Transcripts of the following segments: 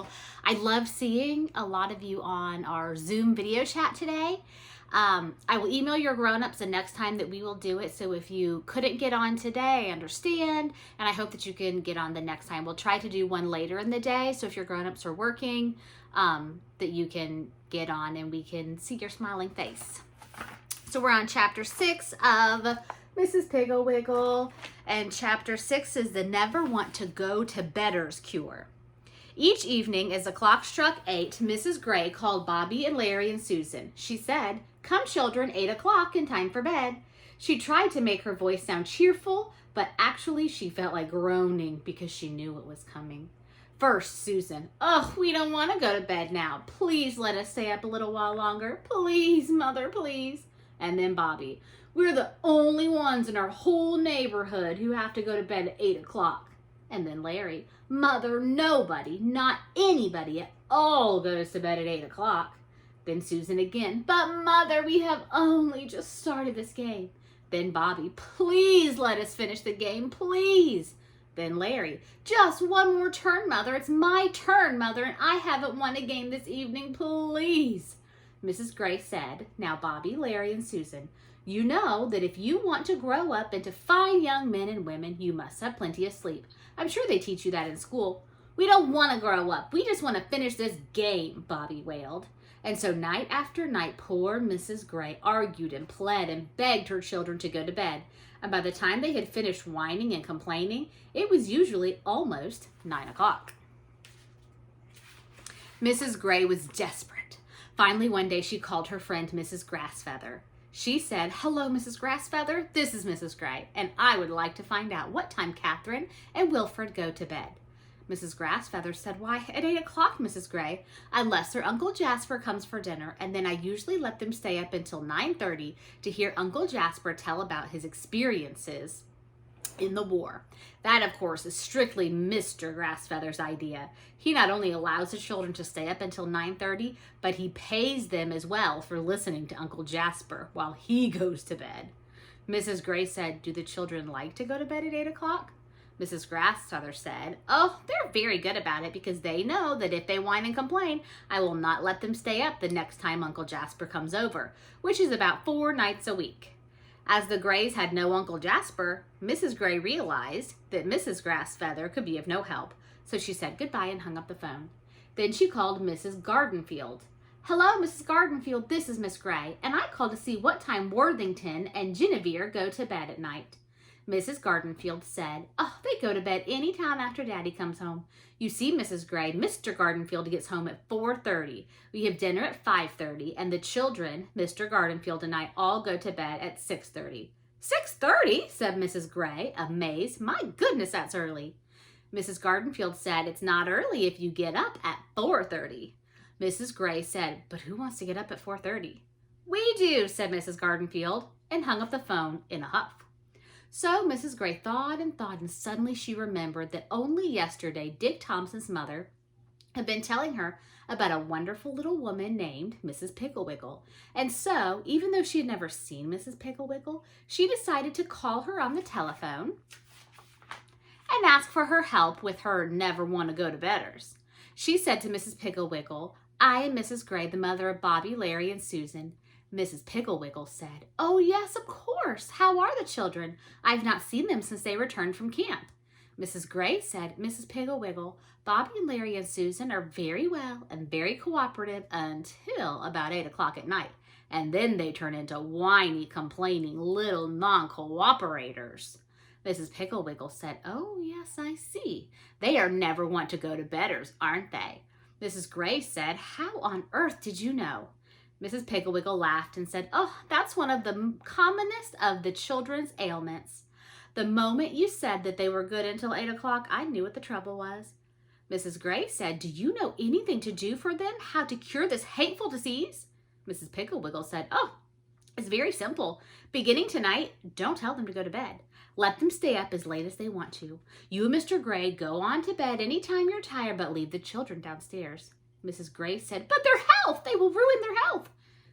Wiggle. I love seeing a lot of you on our Zoom video chat today. I will email your grown-ups the next time that we will do it. So if you couldn't get on today, I understand. And I hope that you can get on the next time. We'll try to do one later in the day. So if your grown-ups are working, that you can get on and we can see your smiling face. So we're on chapter 6 of Mrs. Piggle Wiggle, and chapter 6 is the never want to go to bedder's cure. Each evening as the clock struck 8, Mrs. Gray called Bobby and Larry and Susan. She said, "Come children, 8 o'clock and time for bed." She tried to make her voice sound cheerful, but actually she felt like groaning because she knew it was coming. First, Susan, "Oh, we don't want to go to bed now. Please let us stay up a little while longer. Please, Mother, please." And then Bobby, "We're the only ones in our whole neighborhood who have to go to bed at 8 o'clock. And then Larry, "Mother, nobody, not anybody at all goes to bed at 8 o'clock. Then Susan again, "But Mother, we have only just started this game." Then Bobby, "Please let us finish the game, please." Then Larry, "Just one more turn, Mother. It's my turn, Mother, and I haven't won a game this evening, please." Mrs. Gray said, "Now, Bobby, Larry, and Susan, you know that if you want to grow up into fine young men and women, you must have plenty of sleep. I'm sure they teach you that in school." "We don't want to grow up. We just want to finish this game," Bobby wailed. And so night after night, poor Mrs. Gray argued and pled and begged her children to go to bed. And by the time they had finished whining and complaining, it was usually almost 9 o'clock. Mrs. Gray was desperate. Finally, one day she called her friend Mrs. Grassfeather. She said, "Hello, Mrs. Grassfeather. This is Mrs. Gray, and I would like to find out what time Catherine and Wilfred go to bed." Mrs. Grassfeather said, "Why, at 8 o'clock, Mrs. Gray, unless their Uncle Jasper comes for dinner, and then I usually let them stay up until 9:30 to hear Uncle Jasper tell about his experiences in the war." That, of course, is strictly Mr. Grassfeather's idea. He not only allows the children to stay up until 9:30, but he pays them as well for listening to Uncle Jasper while he goes to bed. Mrs. Gray said, "Do the children like to go to bed at 8 o'clock? Mrs. Grassfeather said, "Oh, they're very good about it because they know that if they whine and complain, I will not let them stay up the next time Uncle Jasper comes over, which is about 4 nights a week." As the Grays had no Uncle Jasper, Mrs. Gray realized that Mrs. Grassfeather could be of no help, so she said goodbye and hung up the phone. Then she called Mrs. Gardenfield. "Hello, Mrs. Gardenfield, this is Miss Gray, and I called to see what time Worthington and Guinevere go to bed at night." Mrs. Gardenfield said, "Oh, they go to bed any time after Daddy comes home. You see, Mrs. Gray, Mr. Gardenfield gets home at 4:30. We have dinner at 5:30, and the children, Mr. Gardenfield and I, all go to bed at 6:30. "6:30?" said Mrs. Gray, amazed. "My goodness, that's early." Mrs. Gardenfield said, "It's not early if you get up at 4:30. Mrs. Gray said, "But who wants to get up at 4:30? "We do," said Mrs. Gardenfield, and hung up the phone in a huff. So Mrs. Gray thought, and suddenly she remembered that only yesterday Dick Thompson's mother had been telling her about a wonderful little woman named Mrs. Piggle Wiggle. And so, even though she had never seen Mrs. Piggle Wiggle, she decided to call her on the telephone and ask for her help with her never-want-to-go-to-bedders. She said to Mrs. Piggle Wiggle, "I am Mrs. Gray, the mother of Bobby, Larry, and Susan." Mrs. Piggle Wiggle said, "Oh, yes, of course. How are the children? I've not seen them since they returned from camp." Mrs. Gray said, "Mrs. Piggle Wiggle, Bobby and Larry and Susan are very well and very cooperative until about 8 o'clock at night. And then they turn into whiny, complaining little non-cooperators." Mrs. Piggle Wiggle said, "Oh, yes, I see. They are never want to go to bedders, aren't they?" Mrs. Gray said, "How on earth did you know?" Mrs. Piggle Wiggle laughed and said, "Oh, that's one of the commonest of the children's ailments. The moment you said that they were good until 8 o'clock, I knew what the trouble was." Mrs. Gray said, "Do you know anything to do for them? How to cure this hateful disease?" Mrs. Piggle Wiggle said, "Oh, it's very simple. Beginning tonight, don't tell them to go to bed. Let them stay up as late as they want to. You and Mr. Gray go on to bed any time you're tired, but leave the children downstairs." Mrs. Gray said, "But their health! They will ruin their health."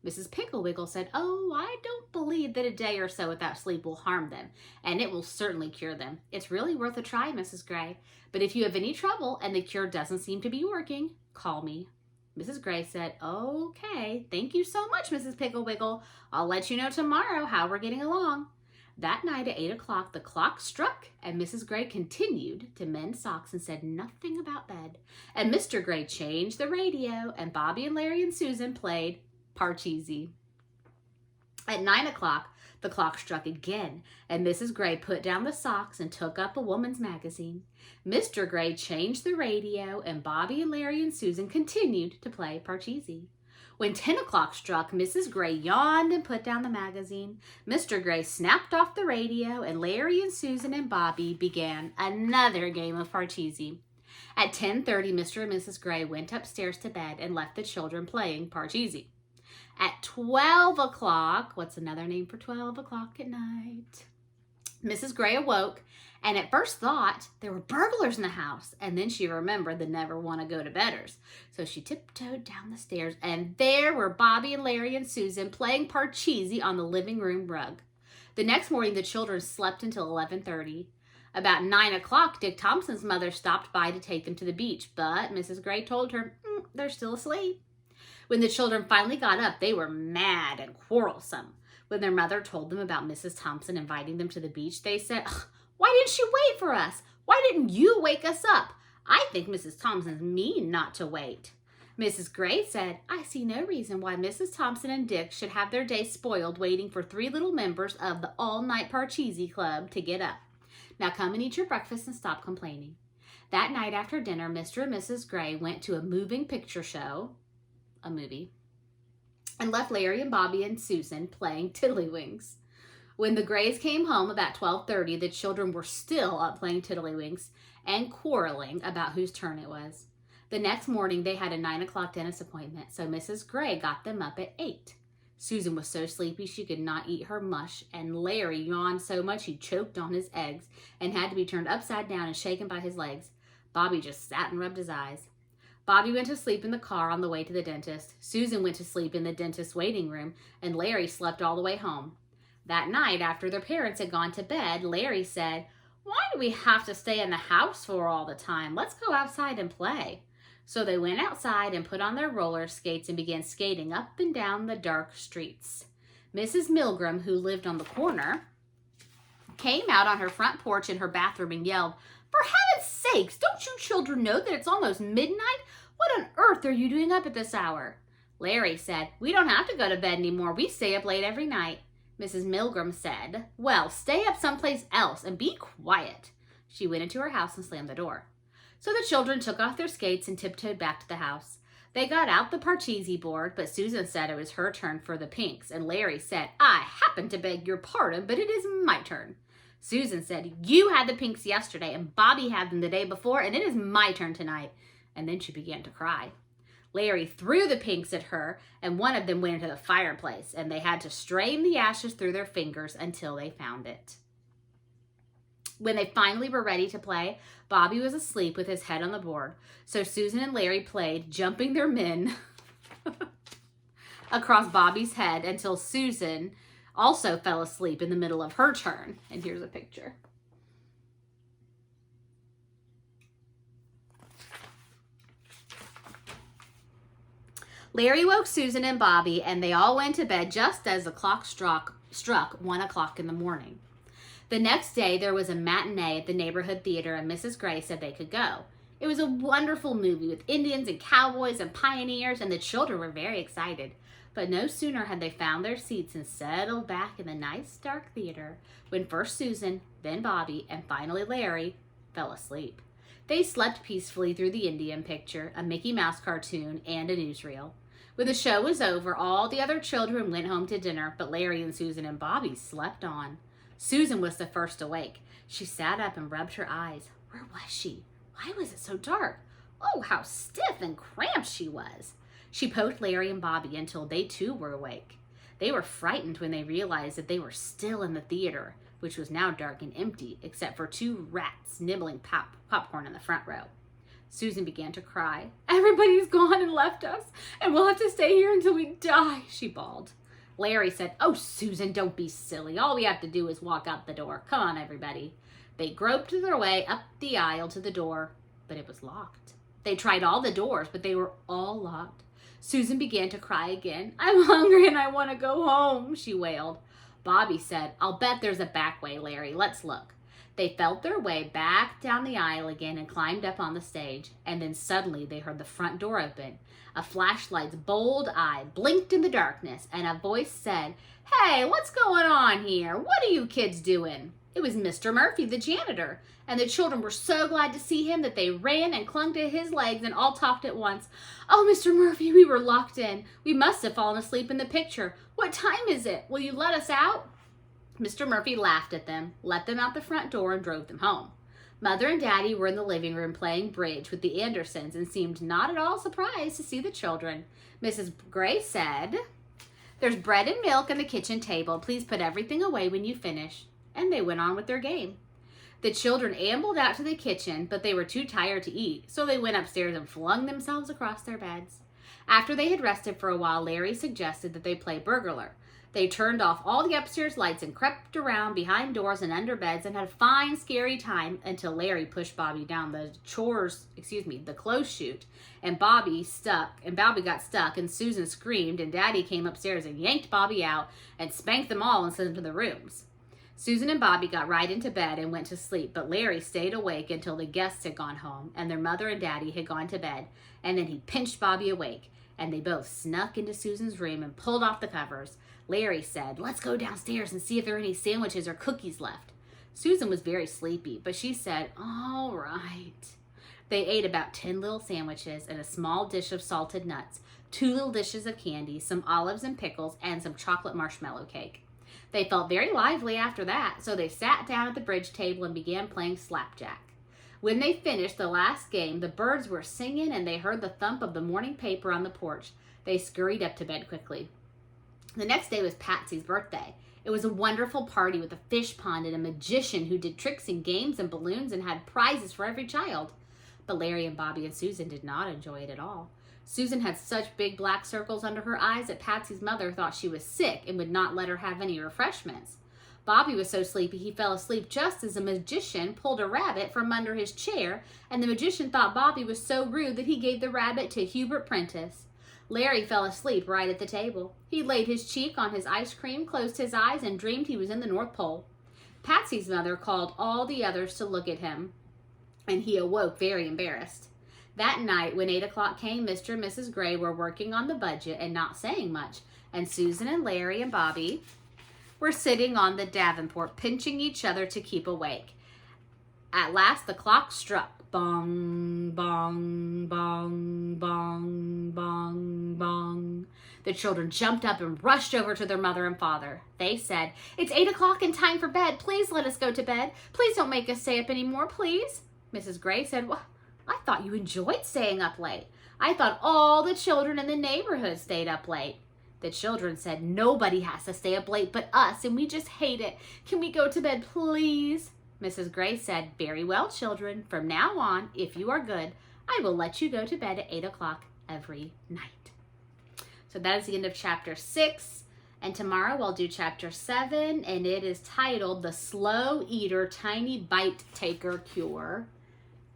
Mrs. Piggle Wiggle said, "Oh, I don't believe that a day or so without sleep will harm them, and it will certainly cure them. It's really worth a try, Mrs. Gray. But if you have any trouble and the cure doesn't seem to be working, call me." Mrs. Gray said, "Okay, thank you so much, Mrs. Piggle Wiggle. I'll let you know tomorrow how we're getting along." That night at 8 o'clock, the clock struck, and Mrs. Gray continued to mend socks and said nothing about bed. And Mr. Gray changed the radio, and Bobby and Larry and Susan played Parcheesi. At 9 o'clock, the clock struck again, and Mrs. Gray put down the socks and took up a woman's magazine. Mr. Gray changed the radio, and Bobby and Larry and Susan continued to play Parcheesi. When 10 o'clock struck, Mrs. Gray yawned and put down the magazine. Mr. Gray snapped off the radio, and Larry and Susan and Bobby began another game of Parcheesi. At 10:30, Mr. and Mrs. Gray went upstairs to bed and left the children playing Parcheesi. At 12 o'clock, what's another name for 12 o'clock at night? Mrs. Gray awoke and at first thought there were burglars in the house, and then she remembered the never want to go to bedders. So she tiptoed down the stairs, and there were Bobby and Larry and Susan playing Parcheesi on the living room rug. The next morning, the children slept until 11:30. About 9 o'clock, Dick Thompson's mother stopped by to take them to the beach, but Mrs. Gray told her, they're still asleep. When the children finally got up, they were mad and quarrelsome. When their mother told them about Mrs. Thompson inviting them to the beach, they said, "Why didn't she wait for us? Why didn't you wake us up? I think Mrs. Thompson's mean not to wait." Mrs. Gray said, "I see no reason why Mrs. Thompson and Dick should have their day spoiled waiting for 3 little members of the all-night Parcheesi Club to get up. Now come and eat your breakfast and stop complaining." That night after dinner, Mr. and Mrs. Gray went to a moving picture show, a movie, and left Larry and Bobby and Susan playing Tiddlywinks. When the Grays came home about 12:30, the children were still up playing Tiddlywinks and quarreling about whose turn it was. The next morning, they had a 9 o'clock dentist appointment, so Mrs. Gray got them up at 8. Susan was so sleepy she could not eat her mush, and Larry yawned so much he choked on his eggs and had to be turned upside down and shaken by his legs. Bobby just sat and rubbed his eyes. Bobby went to sleep in the car on the way to the dentist. Susan went to sleep in the dentist's waiting room, and Larry slept all the way home. That night, after their parents had gone to bed, Larry said, "Why do we have to stay in the house for all the time? Let's go outside and play." So they went outside and put on their roller skates and began skating up and down the dark streets. Mrs. Milgram, who lived on the corner, came out on her front porch in her bathroom and yelled, "For heaven's sakes, don't you children know that it's almost midnight? What on earth are you doing up at this hour?" Larry said, "We don't have to go to bed anymore. We stay up late every night." Mrs. Milgram said, "Well, stay up someplace else and be quiet." She went into her house and slammed the door. So the children took off their skates and tiptoed back to the house. They got out the Parcheesi board, but Susan said it was her turn for the pinks, and Larry said, "I happen to beg your pardon, but it is my turn." Susan said, "You had the pinks yesterday, and Bobby had them the day before, and it is my turn tonight." And then she began to cry. Larry threw the pinks at her, and one of them went into the fireplace, and they had to strain the ashes through their fingers until they found it. When they finally were ready to play, Bobby was asleep with his head on the board, so Susan and Larry played, jumping their men across Bobby's head until Susan also fell asleep in the middle of her turn. And here's a picture. Larry woke Susan and Bobby, and they all went to bed just as the clock struck 1 o'clock in the morning. The next day, there was a matinee at the neighborhood theater, and Mrs. Gray said they could go. It was a wonderful movie with Indians and cowboys and pioneers, and the children were very excited. But no sooner had they found their seats and settled back in the nice dark theater when first Susan, then Bobby, and finally Larry fell asleep. They slept peacefully through the Indian picture, a Mickey Mouse cartoon, and a newsreel. When the show was over, all the other children went home to dinner, but Larry and Susan and Bobby slept on. Susan was the first awake. She sat up and rubbed her eyes. Where was she? Why was it so dark? Oh, how stiff and cramped she was. She poked Larry and Bobby until they too were awake. They were frightened when they realized that they were still in the theater, which was now dark and empty, except for 2 rats nibbling popcorn in the front row. Susan began to cry. "Everybody's gone and left us, and we'll have to stay here until we die," she bawled. Larry said, "Oh, Susan, don't be silly. All we have to do is walk out the door. Come on, everybody." They groped their way up the aisle to the door, but it was locked. They tried all the doors, but they were all locked. Susan began to cry again. "I'm hungry and I want to go home," she wailed. Bobby said, "I'll bet there's a back way, Larry. Let's look." They felt their way back down the aisle again and climbed up on the stage. And then suddenly they heard the front door open. A flashlight's bold eye blinked in the darkness, and a voice said, "Hey, what's going on here? What are you kids doing?" It was Mr. Murphy, the janitor, and the children were so glad to see him that they ran and clung to his legs and all talked at once. "Oh, Mr. Murphy, we were locked in. We must have fallen asleep in the picture. What time is it? Will you let us out?" Mr. Murphy laughed at them, let them out the front door, and drove them home. Mother and Daddy were in the living room playing bridge with the Andersons and seemed not at all surprised to see the children. Mrs. Gray said, "There's bread and milk on the kitchen table. Please put everything away when you finish." And they went on with their game. The children ambled out to the kitchen, but they were too tired to eat, so they went upstairs and flung themselves across their beds. After they had rested for a while, Larry suggested that they play burglar. They turned off all the upstairs lights and crept around behind doors and under beds and had a fine, scary time until Larry pushed Bobby down the clothes chute, and Bobby got stuck, and Susan screamed, and Daddy came upstairs and yanked Bobby out and spanked them all and sent them to the rooms. Susan and Bobby got right into bed and went to sleep, but Larry stayed awake until the guests had gone home and their mother and Daddy had gone to bed, and then he pinched Bobby awake, and they both snuck into Susan's room and pulled off the covers. Larry said, "Let's go downstairs and see if there are any sandwiches or cookies left." Susan was very sleepy, but she said, "All right." They ate about 10 little sandwiches and a small dish of salted nuts, 2 little dishes of candy, some olives and pickles, and some chocolate marshmallow cake. They felt very lively after that, so they sat down at the bridge table and began playing slapjack. When they finished the last game, the birds were singing and they heard the thump of the morning paper on the porch. They scurried up to bed quickly. The next day was Patsy's birthday. It was a wonderful party with a fish pond and a magician who did tricks and games and balloons and had prizes for every child. But Larry and Bobby and Susan did not enjoy it at all. Susan had such big black circles under her eyes that Patsy's mother thought she was sick and would not let her have any refreshments. Bobby was so sleepy he fell asleep just as the magician pulled a rabbit from under his chair, and the magician thought Bobby was so rude that he gave the rabbit to Hubert Prentice. Larry fell asleep right at the table. He laid his cheek on his ice cream, closed his eyes, and dreamed he was in the North Pole. Patsy's mother called all the others to look at him, and he awoke very embarrassed. That night, when 8 o'clock came, Mr. and Mrs. Gray were working on the budget and not saying much, and Susan and Larry and Bobby were sitting on the Davenport, pinching each other to keep awake. At last, the clock struck. Bong, bong, bong, bong, bong, bong. The children jumped up and rushed over to their mother and father. They said, "It's 8 o'clock and time for bed. Please let us go to bed. Please don't make us stay up anymore, please." Mrs. Gray said, "Well, I thought you enjoyed staying up late. I thought all the children in the neighborhood stayed up late." The children said, "Nobody has to stay up late but us, and we just hate it. Can we go to bed, please?" Mrs. Gray said, "Very well, children. From now on, if you are good, I will let you go to bed at 8 o'clock every night." So that is the end of chapter 6. And tomorrow I'll do chapter 7, and it is titled The Slow Eater Tiny Bite Taker Cure.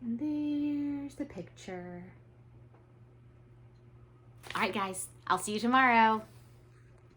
And there's the picture. All right, guys. I'll see you tomorrow.